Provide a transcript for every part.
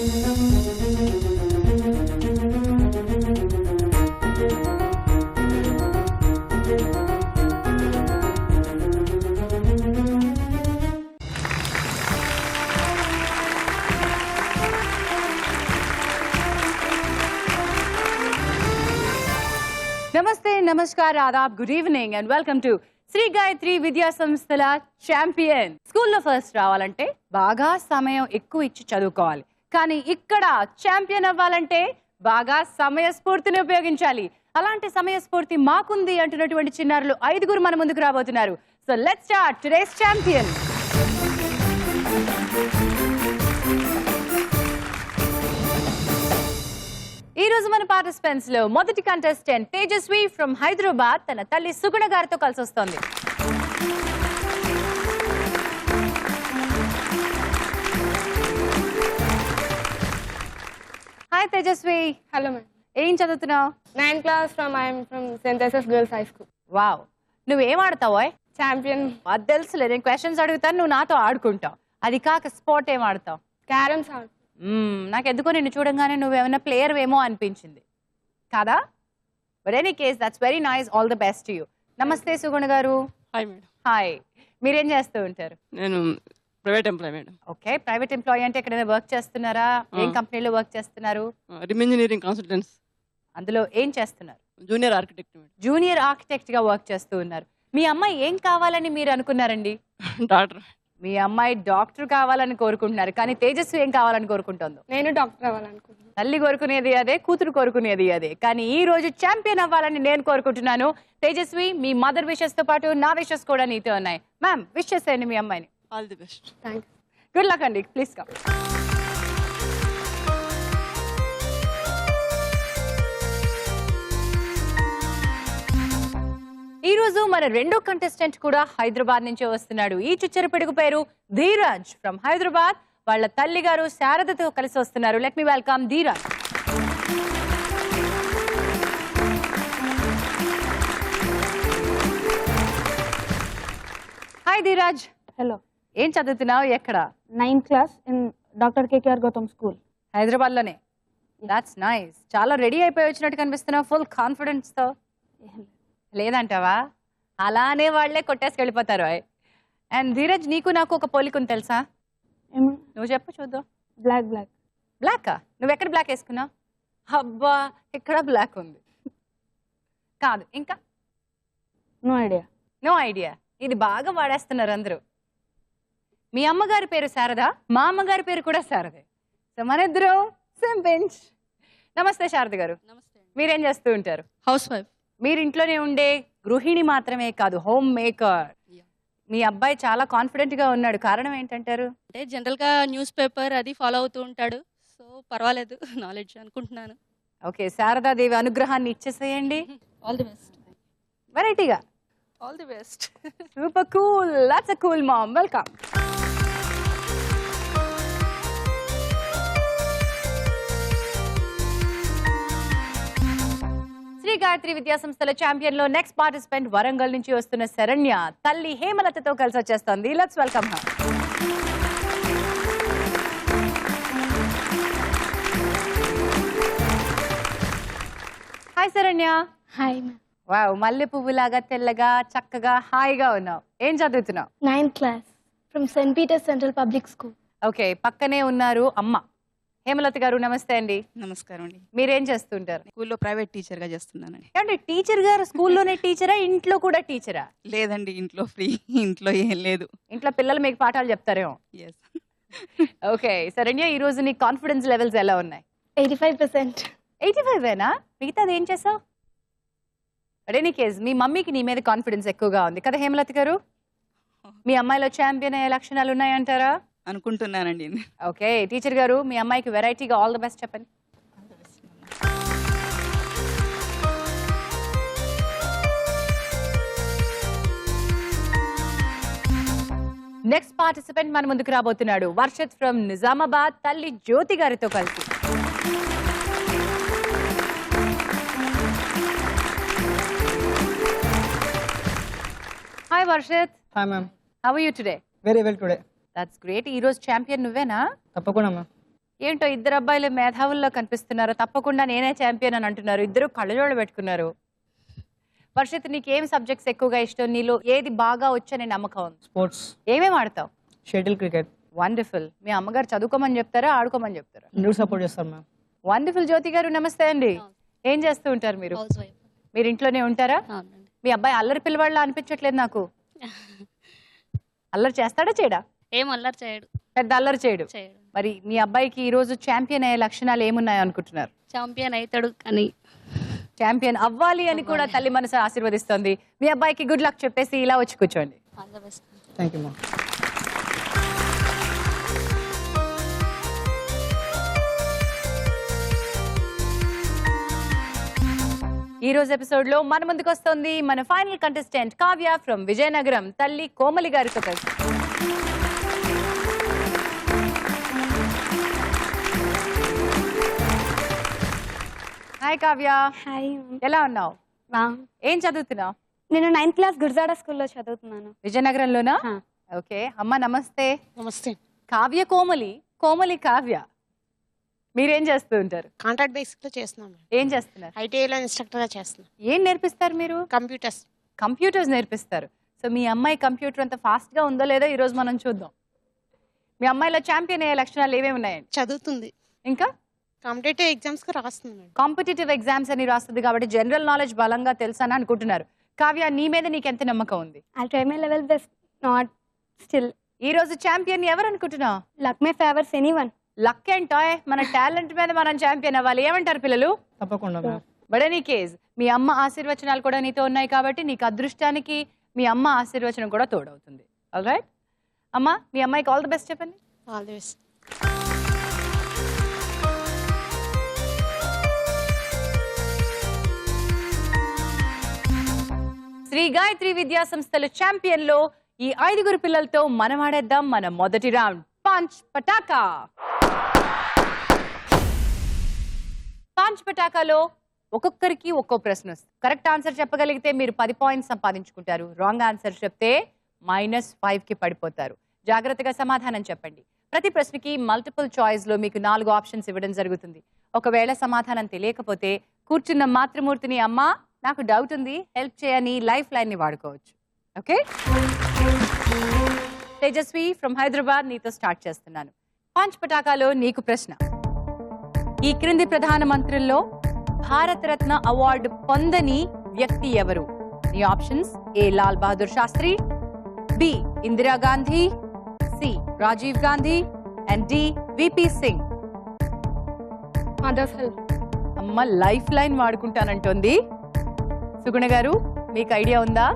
Namaste, Namaskar, Adab, good evening and welcome to Sri Gayatri Vidya Samsthala Champion. స్కూల్లో first రావాలంటే బాగా సమయం ఎక్కువ ఇచ్చి చదువుకోవాలి. కానీ ఇక్కడ ఛాంపియన్ అవ్వాలంటే బాగా సమయస్ఫూర్తిని ఉపయోగించాలి. అలాంటి సమయస్ఫూర్తి మాకుంది అంటున్నటువంటి చిన్నారులు 5గురు మన ముందుకు రాబోతున్నారు. So let's start today's champion. ఈ రోజు మన పార్టిసిపెంట్స్ లో మొదటి కంటెస్టెంట్ తేజస్వి ఫ్రమ్ హైదరాబాద్ తన తల్లి సుగుణ గారితో కలిసి వస్తోంది. హాయ్ తేజస్వి. Hello ma'am. ఏం చదువుతున్నావు? 9th class I'm from St. Teresa's Girls High School. Wow, నువ్వేం ఆడతావో? Champion. అది తెలుసులే, నేను క్వశ్చన్స్ అడుగుతాను, నువ్వు నాతో ఆడుకుంటావు. అది కాక స్పోర్ట్ ఏం ఆడతావు? Caroms ఆడు. నాకు ఎందుకో నిన్ను చూడంగానే నువ్వేమైనా ప్లేయర్ ఏమో అనిపించింది కాదా? But any case that's very nice. All the best to you. నమస్తే సుగుణ గారు. Hi madam. హాయ్. మీరేం చేస్తూ ఉంటారు? నేను private employ madam. Okay, private employee అంటే ఎక్కడైనా వర్క్ చేస్తున్నారా? ఏం కంపెనీలో వర్క్ చేస్తున్నారు? Rim engineering consultants. అందులో ఏం చేస్తున్నారు? Junior architect madam. Junior architect గా వర్క్ చేస్తూ ఉన్నారు. మీ అమ్మాయి ఏం కావాలని మీరు అనుకున్నారండి? డాక్టర్. మీ అమ్మాయి డాక్టర్ కావాలని కోరుకుంటున్నారు, కానీ తేజస్వి ఏం కావాలని కోరుకుంటుందో? నేను డాక్టర్ అవ్వాలనుకుంటున్నాను. తల్లి కోరుకునేది అదే, కూతురు కోరుకునేది అదే. కానీ ఈ రోజు ఛాంపియన్ అవ్వాలని నేను కోరుకుంటున్నాను. తేజస్వి, మీ మదర్ విషెస్ తో పాటు నా విషెస్ కూడా నీతో ఉన్నాయి. మ్యామ్, విష్ చేసేయండి మీ అమ్మాయిని. All the best. Thanks. Good luck అండి. Please come. ఈ రోజు మన రెండో కంటెస్టెంట్ కూడా హైదరాబాద్ నుంచే వస్తున్నాడు. ఈ చుచ్చర పిడుగు పేరు ధీరాజ్ ఫ్రమ్ హైదరాబాద్. వాళ్ళ తల్లి గారు శారదతో కలిసి వస్తున్నారు. Let me welcome Dheeraj. Hi Dheeraj. Hello. ఏం చదువుతున్నావు? ఎక్కడ? 9th class in Dr. KKR Gautam School. Hyderabad లోనే. That's nice. చాలా రెడీ అయిపోయి వచ్చినట్టు కనిపిస్తున్నావు, ఫుల్ కాన్ఫిడెన్స్ తో. లేదంటావా? అలానే వాళ్లే కొట్టేసి వెళ్ళిపోతారు. అండ్ ధీరజ్, నీకు నాకు ఒక పోలికను తెలుసా? నువ్వు చెప్పు చూద్దాం. Block block. బ్లాకా? నువ్వు ఎక్కడ బ్లాక్ వేసుకున్నావు? అబ్బా, ఇక్కడ బ్లాక్ ఉంది. కాదు, ఇంకా? No idea. No idea. ఇది బాగా వాడేస్తున్నారు అందరూ. మీ అమ్మగారి పేరు శారద, మా అమ్మగారి పేరు కూడా శారదే. సో మన ఇద్దరు సేమ్ బెంచ్. నమస్తే శారద గారు. నమస్తే. మీరేం చేస్తూ ఉంటారు? House wife. మీరు ఇంట్లోనే ఉండే గృహిణి మాత్రమే కాదు, హోమ్ మేకర్. మీ అబ్బాయి చాలా కాన్ఫిడెంట్ గా ఉన్నాడు. కారణం ఏంటంటారు? అంటే జనరల్ గా న్యూస్ పేపర్ అది ఫాలో అవుతూ ఉంటాడు. సో పర్వాలేదు, నాలెడ్జ్ అనుకుంటున్నాను. ఓకే, శారదాదేవి అనుగ్రహాన్ని ఇచ్చేసేయండి. All the best. వెరైటీగా. All the best. Super cool. That's a cool mom. Welcome. Sri Gayatri Vidya సంస్థల ఛాంపియన్ లో నెక్స్ట్ పార్టిసిపెంట్ వరంగల్ నుంచి వస్తున్న శరణ్య తల్లి హేమలతతో కలిసి వచ్చేస్తోంది. Let's welcome her. Hi Saranya. Hi ma'am. Wow, మల్లె పువ్వులాగా తెల్లగా చక్కగా హాయిగా ఉన్నావు. ఏం చదువుతున్నావు? 9th class from St. Peter's Central Public School. Okay, పక్కనే ఉన్నారు అమ్మ. హేమలత గారు నమస్తే అండి. నమస్కారం అండి. మీరేం చేస్తుంటారు? స్కూల్లో ప్రైవేట్ టీచర్ గా చేస్తున్నానండి. అంటే టీచర్ గారు స్కూల్లోనే టీచరా, ఇంట్లో కూడా టీచరా? లేదండి, ఇంట్లో ఫ్రీ. ఇంట్లో ఏం లేదు. ఇంట్లో పిల్లలు మీకు పాఠాలు చెప్తారేమో. ఎస్. ఓకే శరణ్య, ఈ రోజు నీ కాన్ఫిడెన్స్ లెవెల్స్ ఎలా ఉన్నాయి? 85%. 85ఏనా? మిగతాది ఏం చేసావు? అదే నీ కేస్, మీ మమ్మీకి నీ మీద కాన్ఫిడెన్స్ ఎక్కువగా ఉంది కదా హేమలత గారు? మీ అమ్మాయిలో ఛాంపియన్ అయ్యే లక్షణాలు ఉన్నాయంటారా? అనుకుంటున్నానండి. ఓకే టీచర్ గారు, మీ అమ్మాయికి వెరైటీగా ఆల్ ది బెస్ట్ చెప్పండి. నెక్స్ట్ పార్టిసిపెంట్ మన ముందుకు రాబోతున్నాడు వర్షత్ ఫ్రమ్ నిజామాబాద్ తల్లి జ్యోతి గారితో కలిసి. Hi Varshit. Hi ma'am. How are you today? Very well today. That's great. ఈ రోజు ఛాంపియన్ నువ్వేనా? తప్పకుండా మ్యామ్. ఏంటో ఇద్దరు అబ్బాయిలు మేధావుల్లో కనిపిస్తున్నారు, తప్పకుండా నేనే ఛాంపియన్ అని అంటున్నారు, ఇద్దరు కళ్ళజోళ్ళు పెట్టుకున్నారు. వర్షిత్, నీకు ఏం సబ్జెక్ట్స్ ఎక్కువగా ఇష్టం, నీలో ఏది బాగా వచ్చనే నమ్మకం ఉంది? స్పోర్ట్స్, ఏమేమి ఆడతావు? Shuttle, cricket. వండర్ఫుల్. మీ అమ్మగారు చదువుకోమని చెప్తారా, ఆడుకోమని చెప్తారా? రెండు సపోర్ట్ చేస్తారు మ్యామ్. వండర్ఫుల్. జ్యోతి గారు నమస్తే అండి. ఏం చేస్తూ ఉంటారు మీరు? House wife. మీరు ఇంట్లోనే ఉంటారా? అవునండి. మీ అబ్బాయి అల్లరి పిల్లవాళ్ళ అనిపించట్లేదు నాకు. అల్లరి చేస్తాడా చేయడా? ఏం అల్లరి చేయడు. పెద్ద అల్లరి చేయడు. చేయడు. మరి మీ అబ్బాయికి ఈ రోజు ఛాంపియన్ అయ్యే లక్షణాలు ఏమున్నాయో అనుకుంటున్నారు? ఛాంపియన్ అవుతాడు కానీ ఛాంపియన్ అవ్వాలి అని కూడా తల్లి మనసు ఆశీర్వదిస్తోంది. మీ అబ్బాయికి గుడ్ లక్ చెప్పేసి ఇలా వచ్చి కూర్చోండి. All the best. Thank you ma'am. ఈ రోజు ఎపిసోడ్ లో మన ముందుకు వస్తుంది మన final contestant Kavya from Vizianagaram, తల్లి కోమలి గారితో కలిసి. హాయ్ కావ్య, హాయ్ ఎలా ఉన్నావు? మ్యామ్. ఏం చదువుతున్నావు? నేను 9th క్లాస్ గుర్జాడ స్కూల్లో చదువుతున్నాను. విజయనగరంలోనా? హా. ఓకే. అమ్మ నమస్తే. నమస్తే. కావ్య కోమలి, కోమలి కావ్య. మీరేం చేస్తూ ఉంటారు? కాంట్రాక్ట్ బేసిక్ లో చేస్తున్నాం. ఏం చేస్తున్నారు? ఐటీఐలో ఇన్స్ట్రక్టర్ గా చేస్తున్నాం. ఏం నేర్పిస్తారు మీరు? కంప్యూటర్స్. కంప్యూటర్స్ నేర్పిస్తారు. సో మీ అమ్మాయి కంప్యూటర్ అంత ఫాస్ట్ గా ఉందో లేదో ఈ రోజు మనం చూద్దాం. మీ అమ్మాయిలో ఛాంపియన్ అయ్యే లక్షణాలు ఏమేమి ఉన్నాయండి? చదువుతుంది. ఇంకా కాంపిటేటివ్ ఎగ్జామ్స్ కి రాస్తుంది మేడం. కాంపిటేటివ్ ఎగ్జామ్స్ అని రాస్తుంది కాబట్టి జనరల్ నాలెడ్జ్ బలంగా తెలుసు అని అనుకుంటున్నారు. కావ్య, నీ మీద నీకు ఎంత నమ్మకం ఉంది? I'll try my level best. Not still. ఈ రోజు ఛాంపియన్ ఎవరు అనుకుంటున్నావు? Luck may favors anyone. Luck ఏంటో, మన టాలెంట్ మీద మనం ఛాంపియన్ అవ్వాలి. ఏమంటారు పిల్లలు? తప్పకుండా మ్యామ్. బట్ ఎనీ కేస్ మీ అమ్మ ఆశీర్వచనాలు కూడా నీతో ఉన్నాయి కాబట్టి నీకు అదృష్టానికి మీ అమ్మ ఆశీర్వచనం కూడా తోడవుతుంది. ఆల్ రైట్ అమ్మ, మీ అమ్మాయికి ఆల్ ది బెస్ట్ చెప్పండి. All the best. Shri Gayatri Vidya సంస్థల ఛాంపియన్ లో ఈ 5 పిల్లలతో మనం ఆడేద్దాం మన మొదటి రౌండ్ పంచ్ పటాకా. పంచ్ పటాకాలో ఒక్కొక్కరికి ఒక్కో ప్రశ్న వస్తుంది. కరెక్ట్ ఆన్సర్ చెప్పగలిగితే మీరు 10 పాయింట్స్ సంపాదించుకుంటారు. రాంగ్ ఆన్సర్ చెప్తే -5కి పడిపోతారు. జాగ్రత్తగా సమాధానం చెప్పండి. ప్రతి ప్రశ్నకి మల్టిపుల్ చాయిస్ లో మీకు 4 ఆప్షన్స్ ఇవ్వడం జరుగుతుంది. ఒకవేళ సమాధానం తెలియకపోతే కూర్చున్న మాతృమూర్తిని అమ్మ నాకు డౌట్ ఉంది హెల్ప్ చేయని లైఫ్ లైన్ ని వాడుకోవచ్చు. ఓకే, తేజస్వి ఫ్రమ్ హైదరాబాద్ నీతో స్టార్ట్ చేస్తున్నాను. పంచ్ పటాకాలో నీకు ప్రశ్న. ఈ క్రింది ప్రధాన మంత్రుల్లో భారతరత్న అవార్డు పొందని వ్యక్తి ఎవరు? నీ options: A Lal Bahadur Shastri, B Indira Gandhi, C Rajiv Gandhi and D V P Singh. Mother's help. అమ్మ లైఫ్ లైన్ వాడుకుంటానంటోంది. సుగుణ గారు, మీకు ఐడియా ఉందా?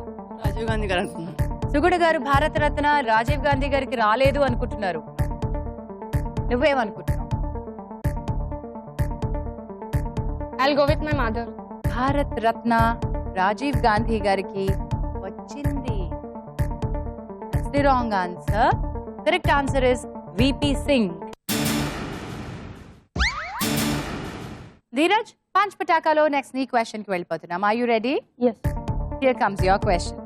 రాజీవ్ గాంధీ గారు అనుకున్నాను. సుగుణ గారు భారతరత్న రాజీవ్ గాంధీ గారికి రాలేదు అనుకుంటున్నారు. నువ్వేమనుకుంటున్నావు? I'll go with my mother. Bharat రత్న రాజీవ్ గాంధీ గారికి వచ్చింది. That's the wrong answer. Correct answer is VP Singh. Dheeraj, punch పటాకాలో నెక్స్ట్ నీ క్వశ్చన్ కి వెళ్ళిపోతున్నాం. Are you ready? Yes. Here comes your question.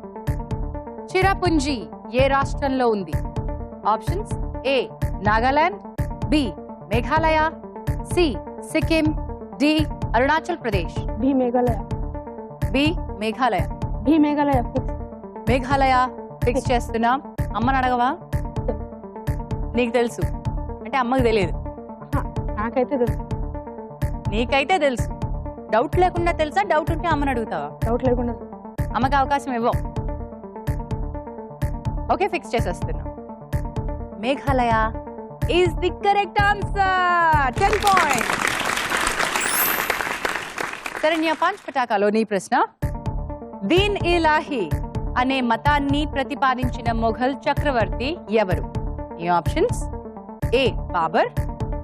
Cherrapunji ఏ రాష్ట్రంలో ఉంది? Options: A Nagaland, B Meghalaya, C Sikkim, D Arunachal Pradesh. B Meghalaya. B Meghalaya. B Meghalaya. Fix. Meghalaya fix చేస్తున్నాం. అమ్మని అడగవా? నీకు తెలుసు అంటే అమ్మకి తెలియదు. నాకైతే తెలుసు. నీకైతే తెలుసు. డౌట్ లేకుండా తెలుసా? డౌట్ ఉంటే అమ్మని అడుగుతావా? డౌట్ లేకుండా. అమ్మకి అవకాశం ఇవ్వం. ఓకే, ఫిక్స్ చేసేస్తున్నాం. Meghalaya is the correct answer. 10 points. Saranya, punch పటాకాలో నీ ప్రశ్న. దీన్ ఇలాహి అనే మతాన్ని ప్రతిపాదించిన మొఘల్ చక్రవర్తి ఎవరు? ఈ options: A Babur,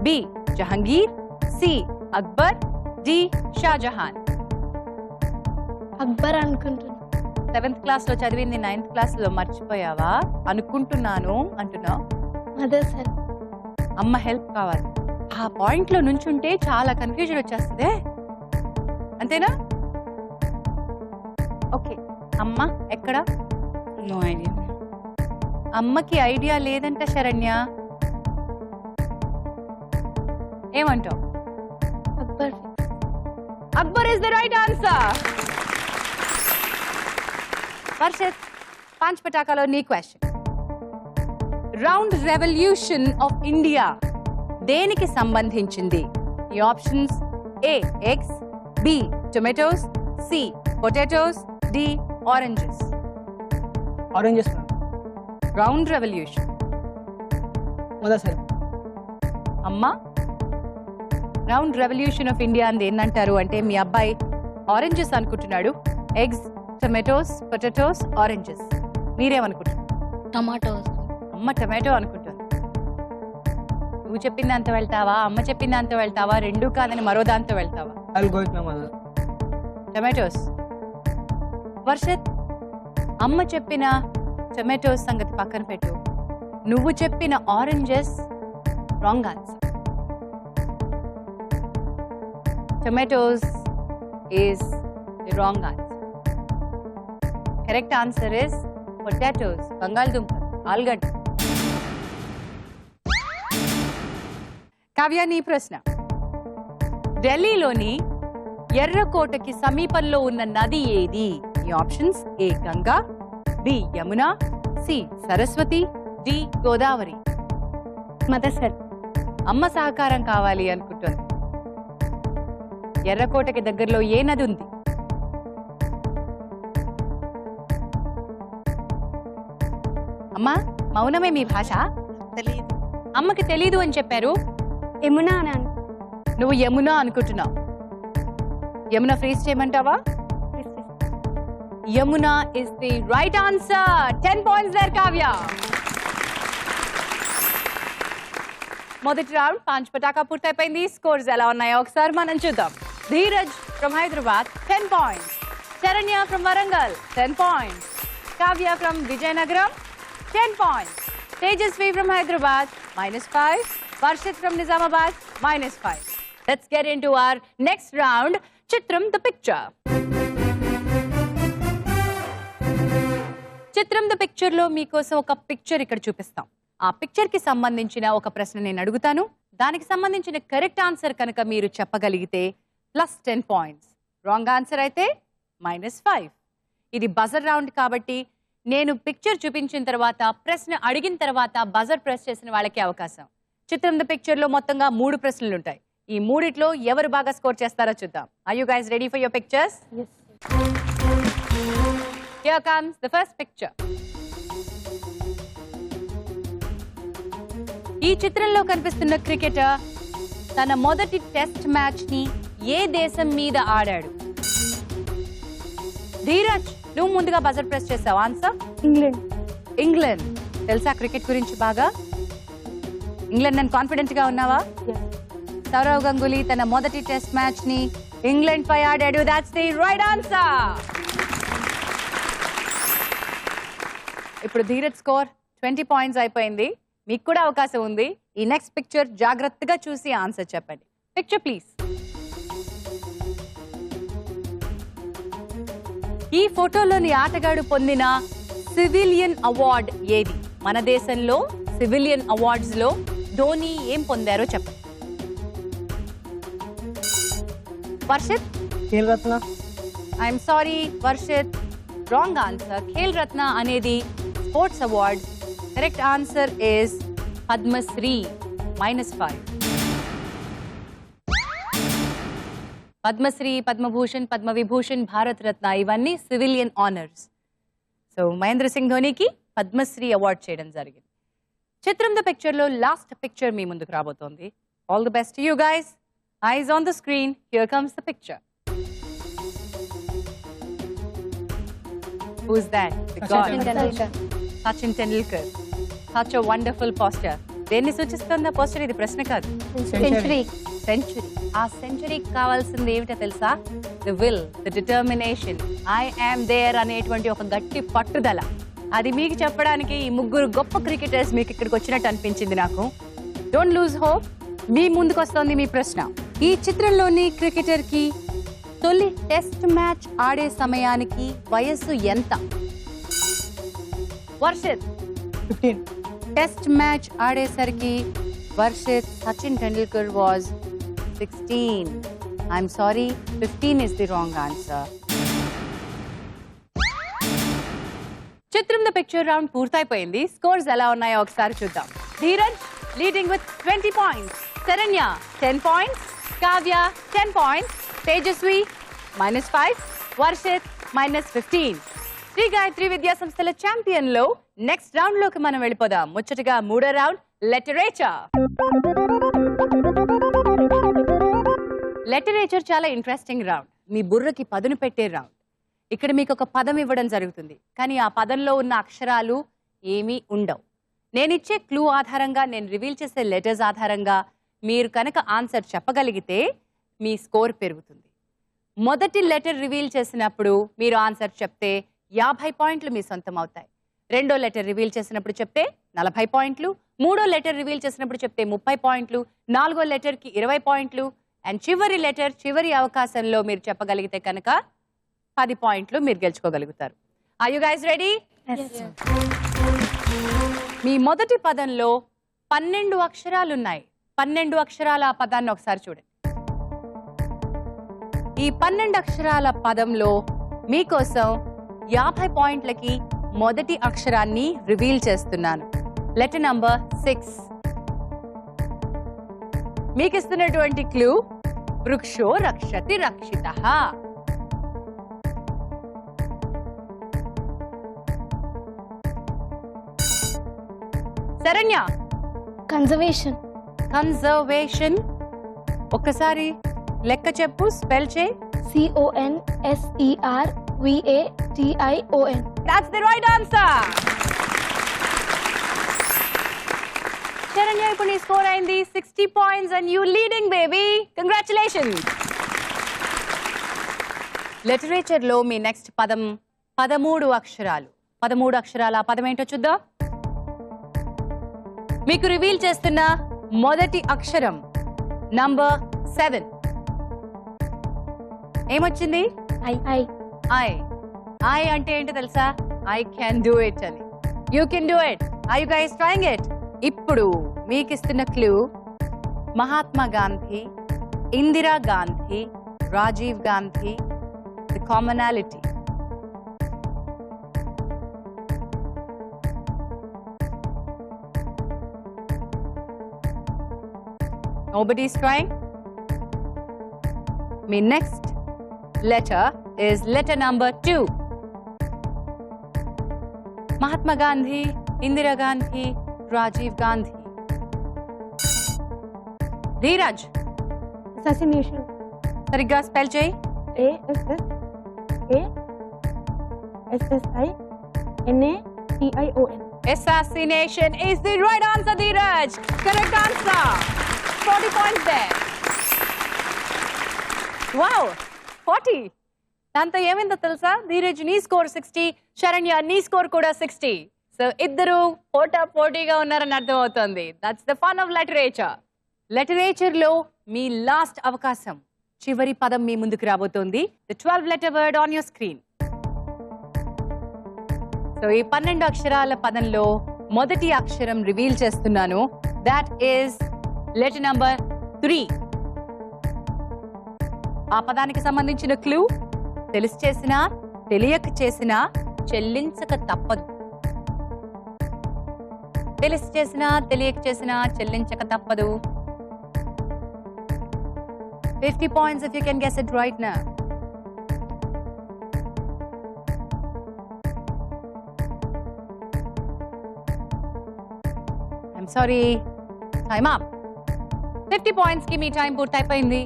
B Jahangir, C Akbar, D Shahjahan. Akbar అనుకుంటున్నా. 7th క్లాస్ లో చదివింది 9th క్లాస్ లో మర్చిపోయావా? అనుకుంటున్నాను అంటున్నావు. Mothers help. అమ్మ హెల్ప్ కావాలి. ఆ పాయింట్ లో నుంచుంటే చాలా కన్ఫ్యూజన్ వచ్చేస్తుంది. అంతేనా? ఓకే, అమ్మ ఎక్కడ? No idea. అమ్మకి ఐడియా లేదంట శరణ్య. ఏమంటావు? Akbar Akbar is the right answer. Varshit, పాంచ్ పటాకాలో నీ question. Round revolution of India దేనికి సంబంధించింది? ఈ options: A eggs, B tomatoes, C potatoes, D oranges. Oranges ma'am. Round revolution మొదటిసారి అమ్మా, రౌండ్ రెవల్యూషన్ ఆఫ్ ఇండియా అని ఏంటంటారు అంటే మీ అబ్బాయి ఆరెంజెస్ అనుకుంటున్నాడు. Eggs, tomatoes, potatoes, oranges. మీరేమనుకుంటున్నారు? టమాటోస్. అమ్మ టొమాటో అనుకుంటుంది. నువ్వు చెప్పిన దాంతో వెళ్తావా, అమ్మ చెప్పిన దాంతో వెళ్తావా, రెండూ కాదని మరో దాంతో వెళ్తావా? I will go with my mother. Tomatoes. Varshit, అమ్మ చెప్పిన టొమాటోస్ సంగతి పక్కన పెట్టు, నువ్వు చెప్పిన oranges wrong answer. Tomatoes is the wrong answer. Correct answer is potatoes, బంగాళదుంపలు, ఆలుగడ్డ. కావ్య, నీ ప్రశ్న. ఢిల్లీలోని ఎర్రకోటకి సమీపంలో ఉన్న నది ఏది? ఈ options: A Ganga, B Yamuna, C Saraswati, D Godavari. మదర్సర్. అమ్మ సహకారం కావాలి అనుకుంటుంది. ఎర్రకోటకి దగ్గరలో ఏ నది ఉంది? అమ్మా, మౌనమే మీ భాష. తెలియదు. అమ్మకి తెలీదు అని చెప్పారు. యమునా అని నువ్వు యమున అనుకుంటున్నావు. యమున ఫ్రీజ్ చేయమంటావా? Yamuna is the right answer. 10 points there Kavya. మొదటి రౌండ్ పాంచ్ పటాకా పూర్తయిపోయింది. స్కోర్స్ ఎలా ఉన్నాయో ఒకసారి మనం చూద్దాం. Dheeraj from Hyderabad 10 points, Saranya from Warangal 10 points, Kavya from Vizianagaram 10 points, Tejaswi from Hyderabad -5, Varshith from Nizamabad -5. Let's get into our next round, చిత్రం ద పిక్చర్. చిత్రం ద పిక్చర్ లో మీకోసం ఒక పిక్చర్ ఇక్కడ చూపిస్తాం. ఆ పిక్చర్ కి సంబంధించిన ఒక ప్రశ్న నేను అడుగుతాను. దానికి సంబంధించిన కరెక్ట్ ఆన్సర్ కనుక మీరు చెప్పగలిగితే +10 పాయింట్స్, రాంగ్ ఆన్సర్ అయితే -5. ఇది బజర్ రౌండ్ కాబట్టి నేను పిక్చర్ చూపించిన తర్వాత ప్రశ్న అడిగిన తర్వాత బజర్ ప్రెస్ చేసిన వాళ్ళకి అవకాశం. చిత్రం ద పిక్చర్ లో మొత్తంగా 3 ప్రశ్నలు ఉంటాయి. ఈ మూడిట్లో ఎవరు బాగా స్కోర్ చేస్తారో చూద్దాం. Are you guys ready for your pictures? Here comes the first picture. ఈ చిత్రంలో కనిపిస్తున్న క్రికెటర్ తన మొదటి టెస్ట్ మ్యాచ్ ని ఏ దేశం మీద ఆడాడు? ధీరజ్, నువ్వు ముందుగా బజర్ ప్రెస్ చేసావు. Answer England. ఇంగ్లాండ్. తెలుసా క్రికెట్ గురించి బాగా? ఇంగ్లాండ్ అని కాన్ఫిడెంట్ గా ఉన్నావా? సౌరవ్ గంగూలీ తన మొదటి టెస్ట్ మ్యాచ్ ని ఇంగ్లాండ్ పై ఆడాడు. That's the right answer. ఇప్పుడు ధీరజ్ స్కోర్ 20 పాయింట్స్ అయిపోయింది. మీకు కూడా అవకాశం ఉంది. ఈ నెక్స్ట్ పిక్చర్ జాగ్రత్తగా చూసి ఆన్సర్ చెప్పండి. Picture please. ఈ ఫోటోలోని ఆటగాడు పొందిన సివిలియన్ అవార్డ్ ఏది? మన దేశంలో సివిలియన్ అవార్డ్స్ లో ధోని ఏం పొందారో చెప్పండి. Varshit? Khel Ratna. I'm sorry Varshit, wrong answer. Khel Ratna అనేది sports award. Correct answer is Padmashri -5. Padmashri, Padmabhushan, Padmavibhushan, Bharat Ratna ఇవన్నీ civilian honours. So Mahendra Singh ధోనికి పద్మశ్రీ అవార్డ్ చేయడం జరిగింది. చిత్రం ద పిక్చర్ లో లాస్ట్ పిక్చర్ మీ ముందుకు రాబోతోంది. All the best you guys. Eyes on the screen. Here comes the picture. Who's that? The god. Sachin Tendulkar. Such a wonderful posture. దేన్ని సూచిస్తుందా poster? ఇది ప్రశ్న కాదు. సెంచరీ. సెంచరీ. ఆ సెంచరీకి కావాల్సింది ఏమిటో తెలుసా? The will, the determination, I am there అనేటువంటి ఒక గట్టి పట్టుదల. అది మీకు చెప్పడానికి ఈ ముగ్గురు గొప్ప క్రికెటర్స్ మీకు ఇక్కడికి వచ్చినట్టు అనిపించింది నాకు. Don't lose hope. మీ ముందుకు వస్తోంది మీ ప్రశ్న. ఈ చిత్రంలోని క్రికెటర్ కి తొలి టెస్ట్ మ్యాచ్ ఆడే సమయానికి వయస్సు ఎంత? వర్షిత్? 15. టెస్ట్ మ్యాచ్ ఆడేసరికి Varshit, Sachin Tendulkar was 16. I'm sorry, 15 is the wrong answer. చిత్రం ద పిక్చర్ రౌండ్ పూర్తయిపోయింది. స్కోర్స్ ఎలా ఉన్నాయో ఒకసారి చూద్దాం. Dheeraj leading with 20 points. Saranya 10 points. Kavya 10 points. Tejaswi -5. Varshith -15. Shri Gayatri Vidya సంస్థల ఛాంపియన్ లో నెక్స్ట్ రౌండ్ లోకి మనం వెళ్ళిపోదాం. ముచ్చటగా మూడో రౌండ్ లిటరేచర్. లిటరేచర్ చాలా ఇంట్రెస్టింగ్ రౌండ్. మీ బుర్రకి పదును పెట్టే రౌండ్. ఇక్కడ మీకు ఒక పదం ఇవ్వడం జరుగుతుంది, కానీ ఆ పదంలో ఉన్న అక్షరాలు ఏమీ ఉండవు. నేను ఇచ్చే క్లూ ఆధారంగా, నేను రివీల్ చేసే లెటర్స్ ఆధారంగా మీరు కనుక ఆన్సర్ చెప్పగలిగితే మీ స్కోర్ పెరుగుతుంది. మొదటి లెటర్ రివీల్ చేసినప్పుడు మీరు ఆన్సర్ చెప్తే 50 పాయింట్లు మీ సొంతం అవుతాయి. రెండో లెటర్ రివీల్ చేసినప్పుడు చెప్తే 40 పాయింట్లు. మూడో లెటర్ రివీల్ చేసినప్పుడు చెప్తే 30 పాయింట్లు. నాలుగో లెటర్కి 20 పాయింట్లు. అండ్ చివరి లెటర్, చివరి అవకాశంలో మీరు చెప్పగలిగితే కనుక 10 పాయింట్లు మీరు గెలుచుకోగలుగుతారు. Are you guys ready? మీ మొదటి పదంలో 12 అక్షరాలు ఉన్నాయి. 12 అక్షరాల ఆ పదాన్ని ఒకసారి చూడండి. ఈ 12 అక్షరాల పదంలో మీకోసం 50 పాయింట్లకి మొదటి అక్షరాన్ని రివీల్ చేస్తున్నాను. Letter number 6. మీకు ఇస్తున్నటువంటి క్లూ వృక్షో రక్షతి రక్షితః. శరణ్య కన్జర్వేషన్. కన్జర్వేషన్. ఒక్కసారి లెక్క చెప్పు, స్పెల్ చేయి. CONSERVATION. That's the right answer. Saranya ఇప్పుడు నీ స్కోర్ అయింది 60 points and you leading baby. Congratulations. Literature లో మీ నెక్స్ట్ పదం 13 అక్షరాలు. 13 అక్షరాల ఆ పదం ఏంటో చూద్దాం. మీకు రివీల్ చేస్తున్న మొదటి అక్షరం నంబర్ 7. ఏమొచ్చింది? ఐ. ఐ. ఐ అంటే ఏంటో తెలుసా? ఐ క్యాన్ డూ ఇట్ అని. You can do it. I you guys trying it? ఇప్పుడు మీకు ఇస్తున్న clue Mahatma Gandhi, Indira Gandhi, Rajiv Gandhi, the commonality. Nobody is trying? My next letter is letter number 2. Mahatma Gandhi, Indira Gandhi, Rajiv Gandhi. Dheeraj. Assassination. Sarigga spell cheyi. ASSASSINATION. Assassination is the right answer, Dheeraj. Correct answer. 40 points there. Wow, 40. దాంతో ఏమైందో తెలుసా? ధీరజ్ నీ score 60, Saranya నీ score కూడా 60. So ఇద్దరు పోటాపోటీగా ఉన్నారని అర్థమవుతోంది. That's the fun of literature. లిటరేచర్లో మీ లాస్ట్ అవకాశం, చివరి పదం మీ ముందుకు రాబోతోంది. The 12 letter word on your screen. So ఈ 12 అక్షరాల పదంలో మొదటి అక్షరం రివీల్ చేస్తున్నాను. That is letter number 3. ఆ పదానికి సంబంధించిన క్లూ తెలిసి చేసినా తెలియక చేసినా చెల్లించక తప్పదు. తెలిసి చేసినా తెలియక చేసినా చెల్లించక తప్పదు. 50 points if you can guess it right now. I'm sorry. Time up. 50 points కి మీ టైం పూర్తయిపోయింది.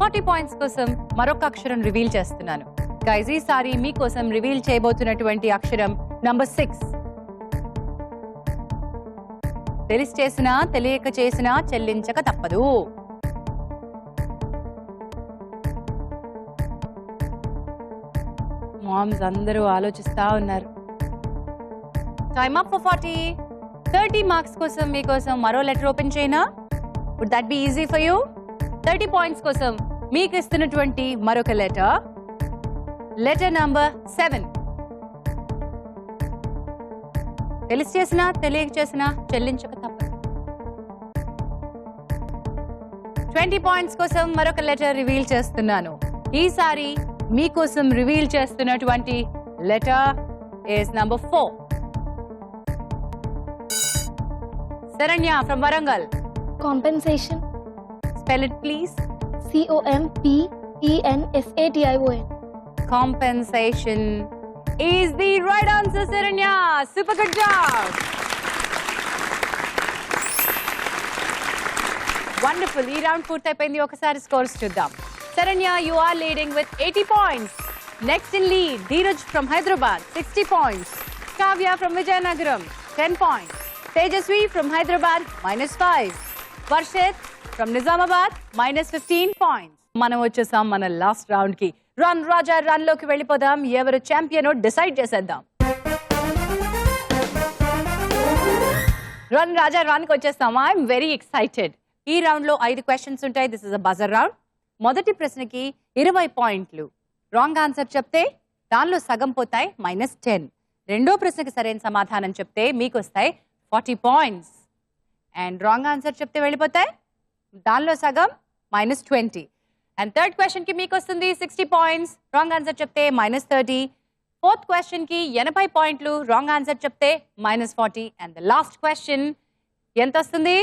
40 points కోసం మరొక అక్షరం రివీల్ చేస్తున్నాను. గైస్ ఈసారి మీకోసం రివీల్ చేయబోతున్నటువంటి అక్షరం నంబర్ 6. తెలిసి చేసినా తెలియక చేసినా చెల్లించక తప్పదు. మామ్స్ అందరూ ఆలోచిస్తా ఉన్నారు. Time up for 40. 30 మార్క్స్ కోసం మీకోసం మరో లెటర్ ఓపెన్ చేయనా? Would that be easy for you? 30 points కోసం మీకు ఇస్తున్నటువంటి మరొక లెటర్, లెటర్ నంబర్ 7. తెలిసి చేసినా తెలియక చేసినా చెల్లించక తప్పదు. 20 పాయింట్స్ కోసం మరొక లెటర్ రివీల్ చేస్తున్నాను. ఈసారి మీకోసం రివీల్ చేస్తున్నటువంటి letter is number 4. Saranya from Warangal. Compensation. Spell it please. COMPENSATION. Compensation is the right answer, Saranya. Super good job. Wonderful. ఈ రౌండ్ పూర్తయిపోయింది. ఒకసారి స్కోర్స్ చూద్దాం. Saranya, you are leading with 80 points. Next in lead, Dheeraj from Hyderabad, 60 points. Kavya from Vijayanagaram, 10 points. Tejasvi from Hyderabad, -5. Varshit from Nizamabad, -15 points. మనం వచ్చేసాం మన last round కి. Run Raja run లోకి వెళ్ళిపోదాం. ఎవరు ఛాంపియన్ డిసైడ్ చేసేద్దాం. Run Raja run కి వచ్చేస్తాం. I'm very excited. ఈ రౌండ్ లో 5 క్వశ్చన్స్ ఉంటాయి. This is a buzzer round. మొదటి ప్రశ్నకి 20 పాయింట్లు. రాంగ్ ఆన్సర్ చెప్తే దానిలో సగం పోతాయి, -10. రెండో ప్రశ్నకి సరైన సమాధానం చెప్తే మీకు వస్తాయి 40 పాయింట్స్. అండ్ రాంగ్ ఆన్సర్ చెప్తే వెళ్ళిపోతాయి, దానిలో సగం -20. అండ్ థర్డ్ క్వశ్చన్ కి మీకు వస్తుంది 60 పాయింట్స్. రాంగ్ ఆన్సర్ చెప్తే -30. ఫోర్త్ క్వశ్చన్ కి 80 పాయింట్లు. రాంగ్ ఆన్సర్ చెప్తే -40. అండ్ ద లాస్ట్ క్వశ్చన్ ఎంత వస్తుంది?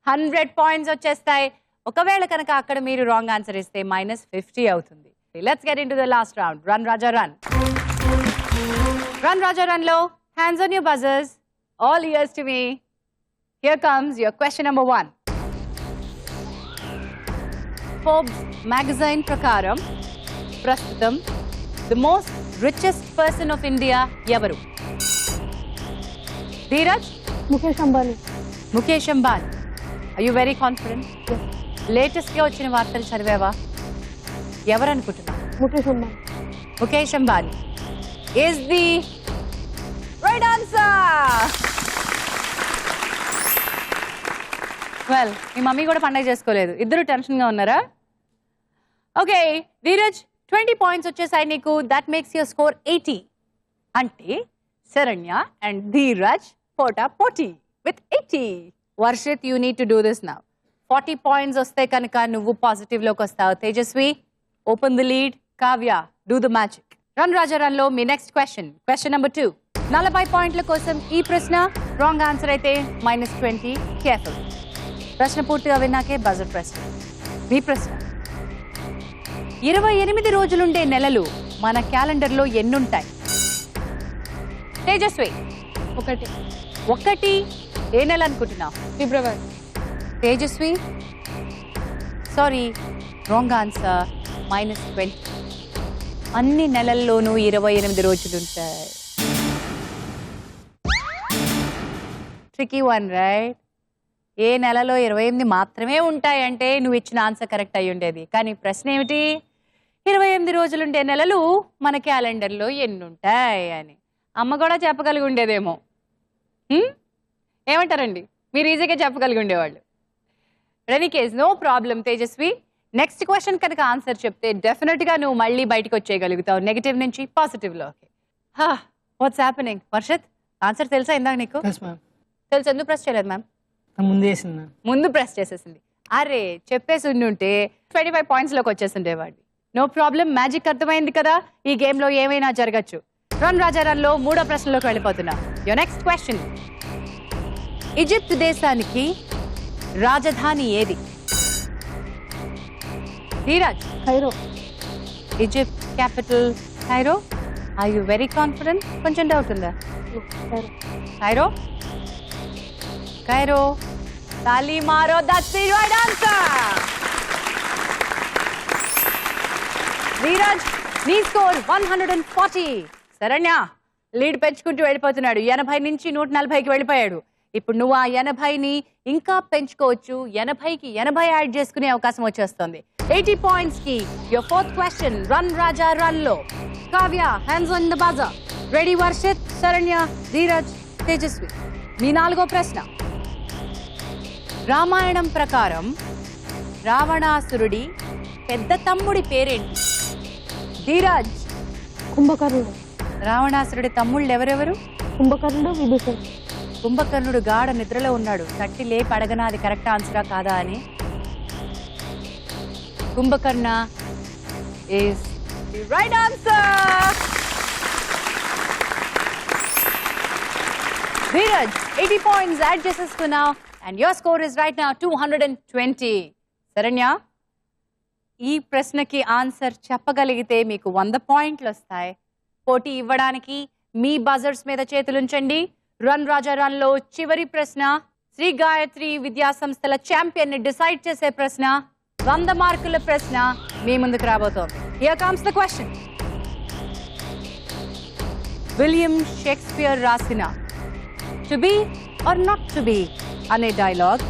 100 పాయింట్స్ వచ్చేస్తాయి. ఒకవేళ కనుక అక్కడ మీరు రాంగ్ ఆన్సర్ ఇస్తే -50 అవుతుంది. Let's get into the last round. Run Raja run. Run Raja run లో hands on your buzzers. All ears to me. Here comes your question number 1. Forbes magazine ప్రకారం ప్రస్తుతం the most richest person of India ఎవరు? Dheeraj. Mukesh Ambani. Mukesh Ambani. Are you very confident? Latest గా వచ్చిన వార్తలు చదివావా? ఎవరు అనుకుంటున్నావు? Mukesh Ambani. Mukesh Ambani is the right answer. Well, మీ మమ్మీ కూడా పండగ చేసుకోలేదు. ఇద్దరు టెన్షన్ గా ఉన్నారా? ఓకే ధీరజ్, 20 పాయింట్స్ వచ్చేసాయి నీకు. That makes your score 80. అంటే శరణ్య అండ్ ధీరజ్ పోటా పోటీ with 80. Varshith, you need to do this now. 40 points వస్తే కనుక నువ్వు పాజిటివ్ లోకి వస్తావు. Tejaswi, open the lead. Kavya, do the magic. Run Raja run లో మీ నెక్స్ట్ క్వశ్చన్ నెంబర్ 2. 40 పాయింట్ల కోసం ఈ ప్రశ్న. రాంగ్ ఆన్సర్ అయితే -20. కేర్ఫుల్. ప్రశ్న పూర్తిగా విన్నాకే బజర్ ప్రెస్. మీ ప్రశ్న, 28 రోజులుండే నెలలు మన క్యాలెండర్లో ఎన్నుంటాయి? తేజస్వి. 1 ఏ నెల అనుకుంటున్నావు? ఫిబ్రవరి. Tejaswi, sorry, wrong answer, -20. అన్ని నెలల్లోనూ 28 రోజులుంటాయి. Tricky one right? ఏ నెలలో 28 మాత్రమే ఉంటాయంటే నువ్వు ఇచ్చిన ఆన్సర్ కరెక్ట్ అయి ఉండేది. కానీ ప్రశ్న ఏమిటి? 28 రోజులుండే నెలలు మన క్యాలెండర్లో ఎన్నుంటాయి అని. అమ్మ కూడా చెప్పగలిగి ఉండేదేమో. ఏమంటారండి? మీరు ఈజీగా చెప్పగలిగి ఉండేవాళ్ళు. Any case, no problem Tejaswi. Next question కనుక ఆన్సర్ చెప్తే డెఫినెట్గా నువ్వు మళ్ళీ బయటకు వచ్చేయగలుగుతావు నెగిటివ్ నుంచి పాజిటివ్లోకి. What's happening? వర్షిత్, ఆన్సర్ తెలుసా ఇందాక నీకు? Yes ma'am. తెలుసు. ఎందుకు ప్రెస్ చేయలేదు మ్యామ్? ముందే వేసింది మ్యామ్. ముందు ప్రెస్ చేసేసింది. అరే, చెప్పేసి ఉంటే 25 పాయింట్స్లోకి వచ్చేసిండేవాడివి. నో ప్రాబ్లం, మ్యాజిక్ అర్థమైంది కదా. ఈ గేమ్లో ఏమైనా జరగచ్చు. రన్ రాజా రన్లో 3వ ప్రశ్నలోకి వెళ్ళిపోతున్నా. యువర్ నెక్స్ట్ క్వశ్చన్, ఈజిప్ట్ దేశానికి రాజధాని ఏది? Dheeraj. Cairo. Egypt capital Cairo. Are you very confident? కొంచెం డౌట్ ఉందా? Cairo. కైరో. కైరో. తాళీ మారో. That's the right answer. Dheeraj, నీ స్కోర్ 140. శరణ్య లీడ్ పెంచుకుంటూ వెళ్ళిపోతున్నాడు. 80 నుంచి 140కి వెళ్ళిపోయాడు. ఇప్పుడు నువ్వు ఆ 80ని ఇంకా పెంచుకోవచ్చు. 80కి 80 యాడ్ చేసుకునే అవకాశం వచ్చేస్తుంది. 80 పాయింట్స్ కి your fourth question run Raja run లో. Kavya, hands on the buzzer. Ready Varshith, Saranya, Dheeraj, Tejaswi. మీ 4వ ప్రశ్న, రామాయణం ప్రకారం రావణాసురుడి పెద్ద తమ్ముడి పేరేంటి? ధీరజ్. కుంభకర్ణుడు. రావణాసురుడి తమ్ముళ్ళు ఎవరెవరు? కుంభకర్ణుడు, విభీషణుడు. కుంభకర్ణుడు గాఢ నిద్రలో ఉన్నాడు. తట్టి లేపి అడగనా అది కరెక్ట్ ఆన్సరా కాదా అని. Kumbhakarna is the right answer. Dheeraj, 80 points add చేసేస్తున్నావు and your score is right now 220. Saranya, ఈ ప్రశ్నకి ఆన్సర్ చెప్పగలిగితే మీకు 100 పాయింట్లు వస్తాయి. పోటీ ఇవ్వడానికి మీ బజర్స్ మీద చేతులుంచండి. రన్ రాజా రన్ లో చివరి ప్రశ్న, శ్రీ గాయత్రి విద్యా సంస్థల ఛాంపియన్ ని డిసైడ్ చేసే ప్రశ్న, 100 మార్కుల ప్రశ్న మీ ముందుకు రాబోతోంది. Here comes the question. William Shakespeare రాసిన to be or not to be అనే డైలాగ్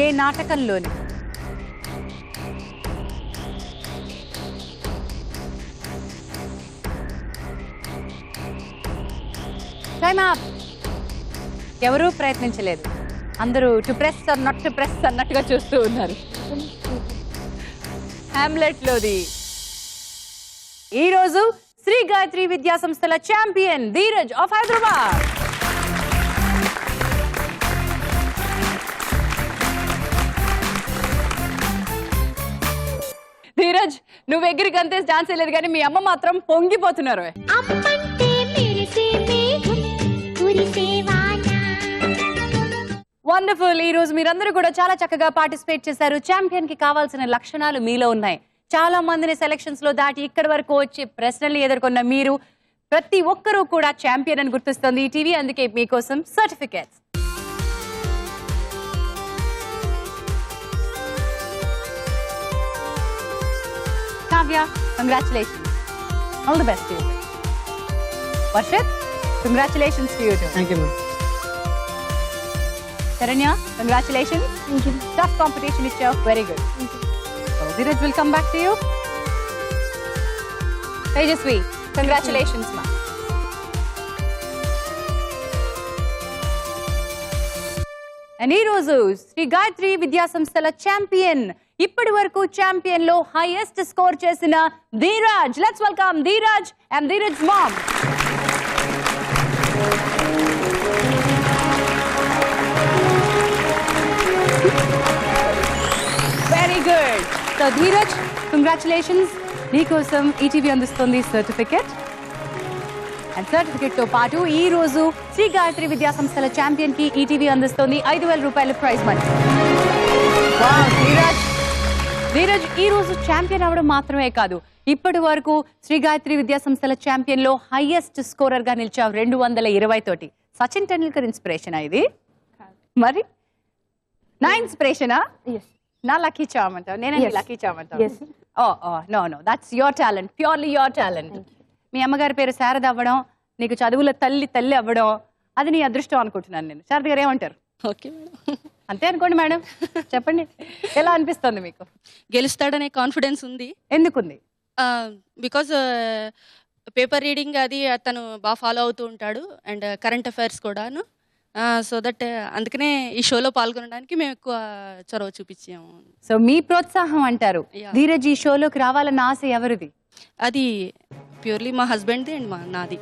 ఏ నాటకంలోని? Time up. ఎవరూ ప్రయత్నించలేదు, అందరూ to press or not to press అన్నట్టుగా చూస్తూ ఉన్నారు. హామ్లెట్ లోది. ఈ రోజు శ్రీ గాయత్రి విద్యా సంస్థల ఛాంపియన్ ధీరజ్ ఆఫ్ హైదరాబాద్. ధీరజ్, నువ్వు ఎగిరి గంతేసి డాన్స్ వేయలేదు కానీ మీ అమ్మ మాత్రం పొంగిపోతున్నారు. వండర్ఫుల్. ఈ రోజు మీరందరూ కూడా చాలా చక్కగా పార్టిసిపేట్ చేశారు. ఛాంపియన్ కి కావాల్సిన లక్షణాలు మీలో ఉన్నాయి. చాలా మందిని సెలక్షన్స్ లో దాటి ఇక్కడి వరకు వచ్చి ప్రశ్నలు ఎదుర్కొన్న మీరు ప్రతి ఒక్కరూ కూడా ఛాంపియన్ అని గుర్తిస్తుంది ఈ టీవీ. అందుకే మీకోసం certificates. Kavya, congratulations. All the best to you. Varshith, congratulations to you to. Thank you ma'am. Saranya, congratulations. Thank you. Tough competition itself. Very good. So, Dheeraj will come back to you. Tejasvi, congratulations, ma. And ee roju Sri Gayatri Vidya Samsthala champion, ippadi varaku champion lo highest score chesina Dheeraj. Let's welcome Dheeraj and Dheeraj's mom. Very good. So Dheeraj, congratulations. నీకోసం ETV అందిస్తుంది certificate. And certificate తో పాటు ఈ రోజు శ్రీ గాయత్రి విద్యా సంస్థల champion కి ETV అందిస్తుంది 5,000 రూపాయల ప్రైజ్ మనీ. ధీరజ్ ఈ రోజు ఛాంపియన్ అవడం మాత్రమే కాదు, ఇప్పటి వరకు శ్రీ గాయత్రి విద్యా సంస్థల ఛాంపియన్ లో హైయెస్ట్ స్కోరర్ గా నిలిచావు 220 తోటి. సచిన్ టెండూల్కర్ ఇన్స్పిరేషన్ ఇది మరి? నా ఇన్స్పిరేషనా? Yes. నా లక్కీ చామ్ అంటావు, నేనండి Yes. లక్కీ చామ్ అంటావు. Yes. No that's your talent, purely your talent. మీ అమ్మగారి పేరు శారద అవ్వడం, నీకు చదువుల తల్లి అవ్వడం, అది నీ అదృష్టం అనుకుంటున్నాను నేను. శారద గారు ఏమంటారు? Okay madam. అంతే అనుకోండి మేడం. చెప్పండి, ఎలా అనిపిస్తుంది మీకు? గెలుస్తాడనే కాన్ఫిడెన్స్ ఉంది. ఎందుకుంది? బికాజ్ పేపర్ రీడింగ్ అది తను బాగా ఫాలో అవుతూ ఉంటాడు, అండ్ కరెంట్ అఫైర్స్ కూడాను. సో దట్ అందుకనే ఈ షోలో పాల్గొనడానికి మేము ఎక్కువ చొరవ చూపించాము. సో మీ ప్రోత్సాహం అంటారు. Yeah. ధీరజ్ ఈ షోలోకి రావాలన్న ఆశ ఎవరిది? అది ప్యూర్లీ మా హస్బెండ్ది అండ్ నాది.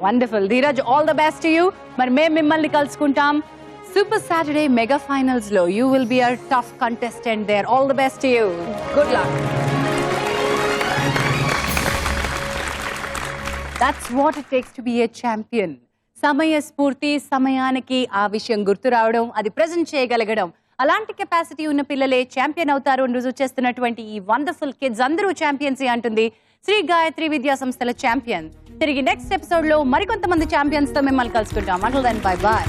Wonderful. Dheeraj, all the best to you. మరి మేము మిమ్మల్ని కలుసుకుంటాం సూపర్ సాటర్డే మెగా ఫైనల్స్ లో. You will be a tough contestant there. All the best to you. Good luck. That's what it takes to be a champion. సమయ స్ఫూర్తి, సమయానికి ఆ విషయం గుర్తు రావడం, అది ప్రెజెంట్ చేయగలగడం, అలాంటి కెపాసిటీ ఉన్న పిల్లలే ఛాంపియన్ అవుతారు అని రుజువు చేస్తున్నటువంటి ఈ వండర్ఫుల్ కిడ్స్ అందరూ ఛాంపియన్సీ అంటుంది శ్రీ గాయత్రి విద్యా సంస్థల ఛాంపియన్. తిరిగి నెక్స్ట్ ఎపిసోడ్ లో మరికొంతమంది ఛాంపియన్స్ తో మిమ్మల్ని కలుసుకుంటాం. Until then, bye bye.